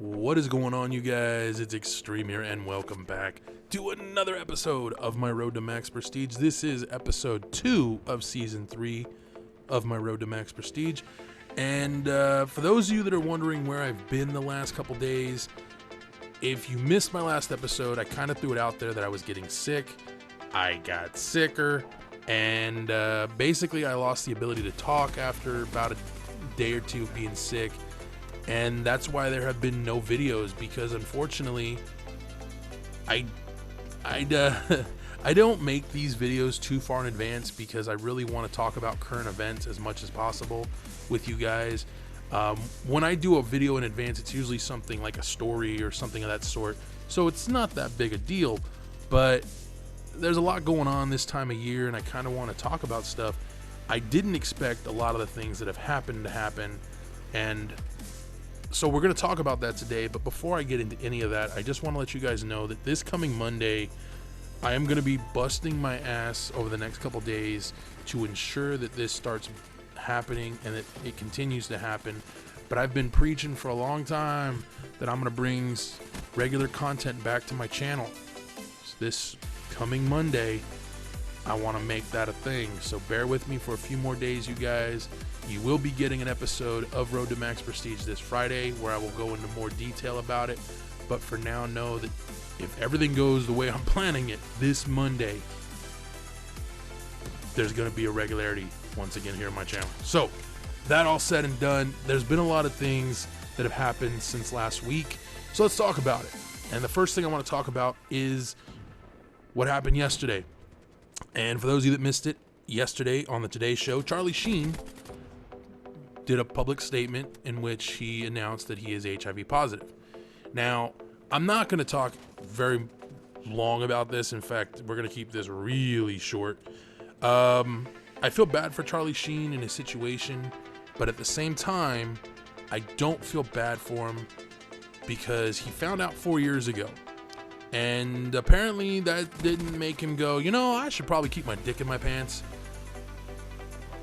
What is going on, you guys? It's Extreme here, and welcome back to another episode of my Road to Max Prestige. This is episode 2 of season 3 of my Road to Max Prestige. And for those of you that are wondering where I've been the last couple days, if you missed my last episode, I kind of threw it out there that I was getting sick. I got sicker, and basically I lost the ability to talk after about a day or two of being sick. And that's why there have been no videos, because unfortunately I don't make these videos too far in advance, because I really want to talk about current events as much as possible with you guys. When I do a video in advance, it's usually something like a story or something of that sort, so it's not that big a deal. But there's a lot going on this time of year, and I kind of want to talk about stuff. I didn't expect a lot of the things that have happened to happen, and so we're going to talk about that today. But before I get into any of that, I just want to let you guys know that this coming Monday, I am going to be busting my ass over the next couple days to ensure that this starts happening and that it continues to happen. But I've been preaching for a long time that I'm going to bring regular content back to my channel. So this coming Monday, I want to make that a thing. So bear with me for a few more days, you guys. You will be getting an episode of Road to Max Prestige this Friday, where I will go into more detail about it. But for now, know that if everything goes the way I'm planning it, this Monday, there's going to be a regularity once again here on my channel. So that all said and done, there's been a lot of things that have happened since last week. So let's talk about it. And the first thing I want to talk about is what happened yesterday. And for those of you that missed it, yesterday on the Today Show, Charlie Sheen did a public statement in which he announced that he is HIV positive. Now, I'm not going to talk very long about this. In fact, we're going to keep this really short. I feel bad for Charlie Sheen and his situation, but at the same time, I don't feel bad for him, because he found out 4 years ago. And apparently that didn't make him go, you know, I should probably keep my dick in my pants.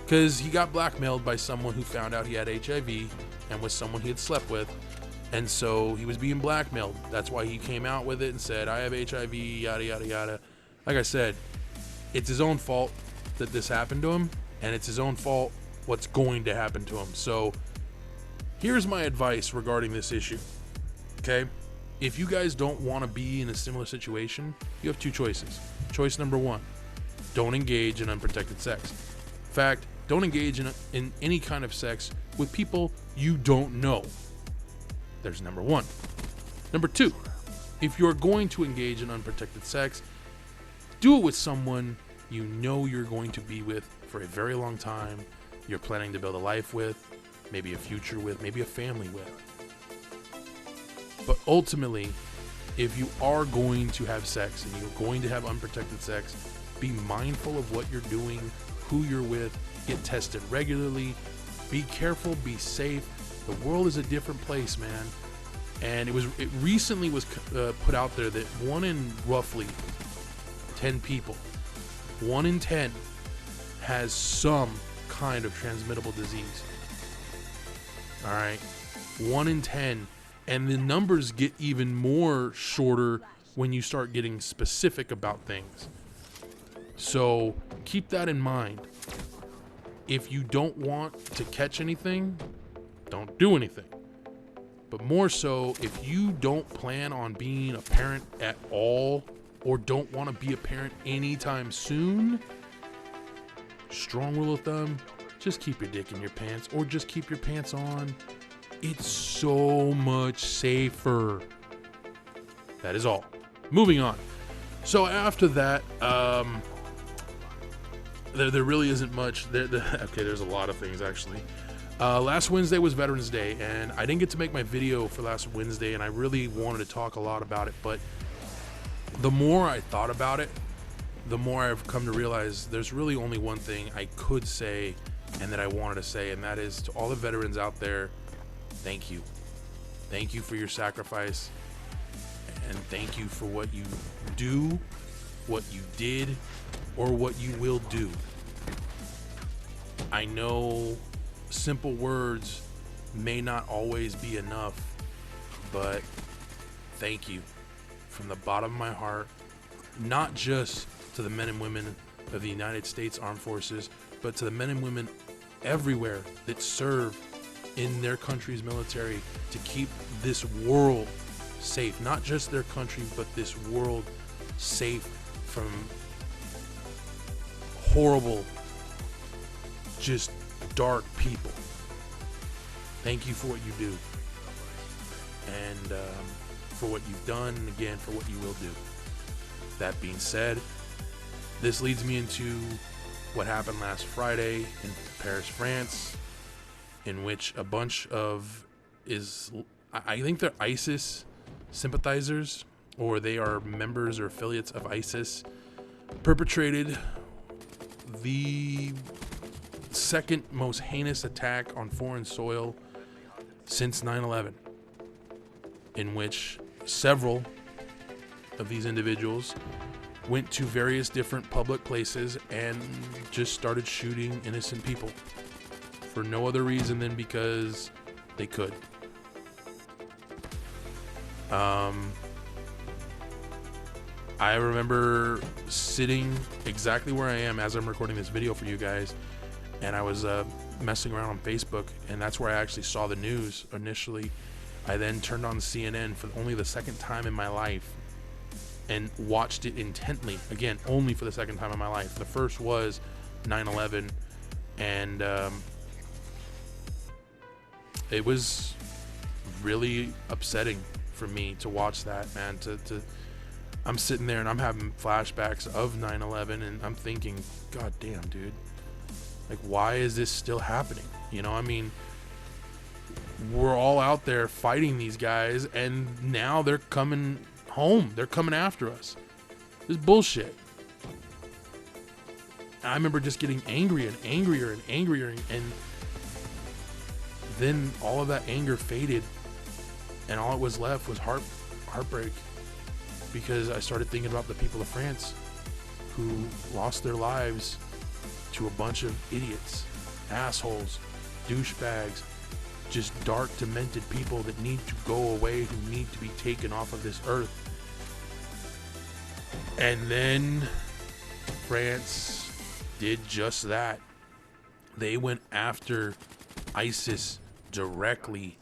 Because he got blackmailed by someone who found out he had HIV and was someone he had slept with. And so he was being blackmailed. That's why he came out with it and said, I have HIV, yada, yada, yada. Like I said, it's his own fault that this happened to him, and it's his own fault what's going to happen to him. So here's my advice regarding this issue. Okay? If you guys don't want to be in a similar situation, you have two choices. Choice number 1, don't engage in unprotected sex. In fact, don't engage in any kind of sex with people you don't know. There's number 1. Number 2, if you're going to engage in unprotected sex, do it with someone you know you're going to be with for a very long time, you're planning to build a life with, maybe a future with, maybe a family with. But ultimately, if you are going to have sex and you're going to have unprotected sex, be mindful of what you're doing, who you're with, get tested regularly, be careful, be safe. The world is a different place, man. And it recently was put out there that 1 in roughly 10 people, 1 in 10 has some kind of transmittable disease. All right, 1 in 10. And the numbers get even more shorter when you start getting specific about things. So keep that in mind. If you don't want to catch anything, don't do anything. But more so, if you don't plan on being a parent at all, or don't want to be a parent anytime soon, strong rule of thumb, just keep your dick in your pants, or just keep your pants on. It's so much safer. That is all. Moving on. So after that, there really isn't much. Okay, there's a lot of things actually. Last Wednesday was Veterans Day, and I didn't get to make my video for last Wednesday, and I really wanted to talk a lot about it. But the more I thought about it, the more I've come to realize there's really only one thing I could say and that I wanted to say, and that is to all the veterans out there, thank you. Thank you for your sacrifice, and thank you for what you do, what you did, or what you will do. I know simple words may not always be enough, but thank you from the bottom of my heart, not just to the men and women of the United States Armed Forces, but to the men and women everywhere that serve in their country's military to keep this world safe. Not just their country, but this world safe from horrible, just dark people. Thank you for what you do, and for what you've done, and again for what you will do. That being said, this leads me into what happened last Friday in Paris, France, in which a bunch of I think they're ISIS sympathizers, or they are members or affiliates of ISIS, perpetrated the second most heinous attack on foreign soil since 9/11, in which several of these individuals went to various different public places and just started shooting innocent people for no other reason than because they could. I remember sitting exactly where I am as I'm recording this video for you guys, and I was messing around on Facebook, and that's where I actually saw the news initially. I then turned on CNN for only the second time in my life and watched it intently, again, only for the second time in my life. The first was 9/11, and it was really upsetting for me to watch that, man. I'm sitting there and I'm having flashbacks of 9/11, and I'm thinking, God damn, dude, like, why is this still happening? You know, I mean, we're all out there fighting these guys, and now they're coming home. They're coming after us. This is bullshit. I remember just getting angry and angrier and angrier, and then all of that anger faded, and all it was left was heartbreak, because I started thinking about the people of France who lost their lives to a bunch of idiots, assholes, douchebags, just dark, demented people that need to go away, who need to be taken off of this earth. And then France did just that. They went after ISIS directly,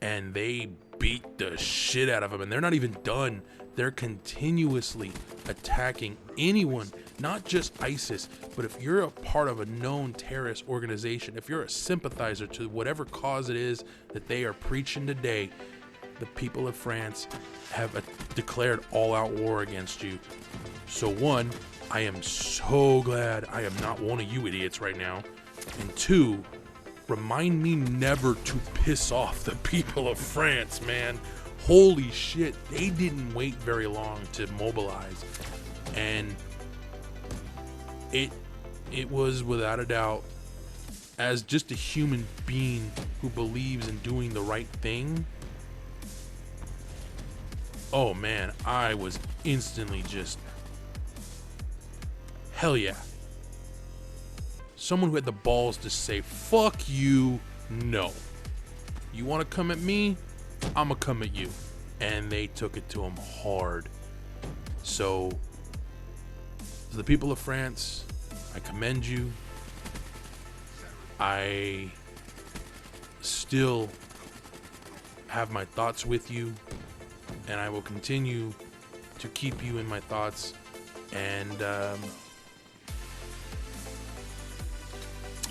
and they beat the shit out of them. And they're not even done. They're continuously attacking anyone, not just ISIS, but if you're a part of a known terrorist organization, if you're a sympathizer to whatever cause it is that they are preaching today, the people of France have declared all-out war against you. So one, I am so glad I am not one of you idiots right now. And two, remind me never to piss off the people of France, man. Holy shit, they didn't wait very long to mobilize. And it was without a doubt, as just a human being who believes in doing the right thing, oh man, I was instantly just, hell yeah. Someone who had the balls to say, fuck you, no. You want to come at me? I'm gonna come at you. And they took it to them hard. So, to the people of France, I commend you. I still have my thoughts with you, and I will continue to keep you in my thoughts. And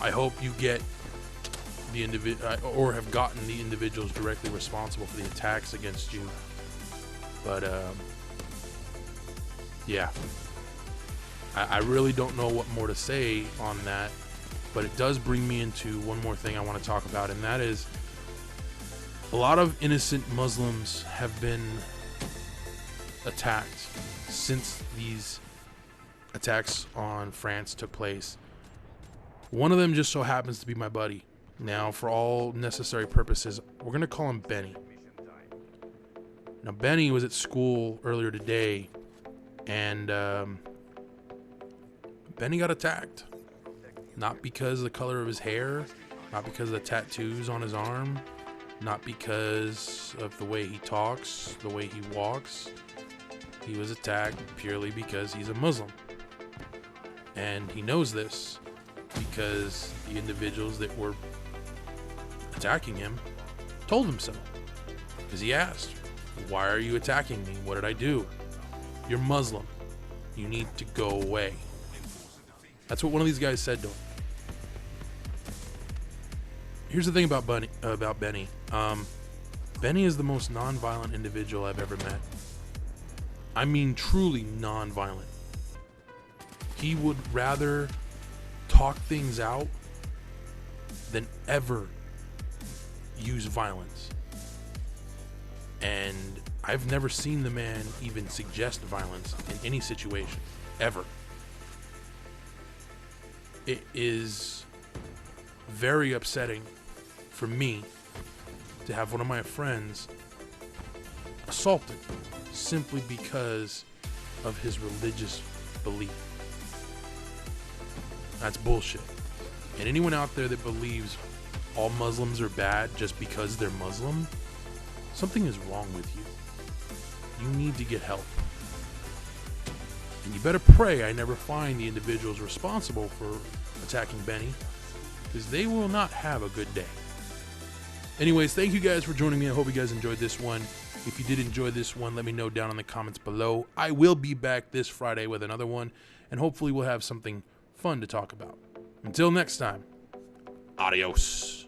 I hope you get the or have gotten the individuals directly responsible for the attacks against you. But yeah, I really don't know what more to say on that, but it does bring me into one more thing I want to talk about, and that is a lot of innocent Muslims have been attacked since these attacks on France took place. One of them just so happens to be my buddy. Now, for all necessary purposes, we're going to call him Benny. Now, Benny was at school earlier today, and Benny got attacked. Not because of the color of his hair, not because of the tattoos on his arm, not because of the way he talks, the way he walks. He was attacked purely because he's a Muslim. And he knows this because the individuals that were attacking him told him so. Because he asked, "Why are you attacking me? What did I do? You're Muslim. You need to go away." That's what one of these guys said to him. Here's the thing about Benny. Benny is the most non-violent individual I've ever met. I mean, truly non-violent. He would rather talk things out than ever use violence. And I've never seen the man even suggest violence in any situation, ever. It is very upsetting for me to have one of my friends assaulted simply because of his religious belief. That's bullshit. And anyone out there that believes all Muslims are bad just because they're Muslim, something is wrong with you. You need to get help. And you better pray I never find the individuals responsible for attacking Benny, because they will not have a good day. Anyways, thank you guys for joining me. I hope you guys enjoyed this one. If you did enjoy this one, let me know down in the comments below. I will be back this Friday with another one, and hopefully we'll have something fun to talk about. Until next time, adios.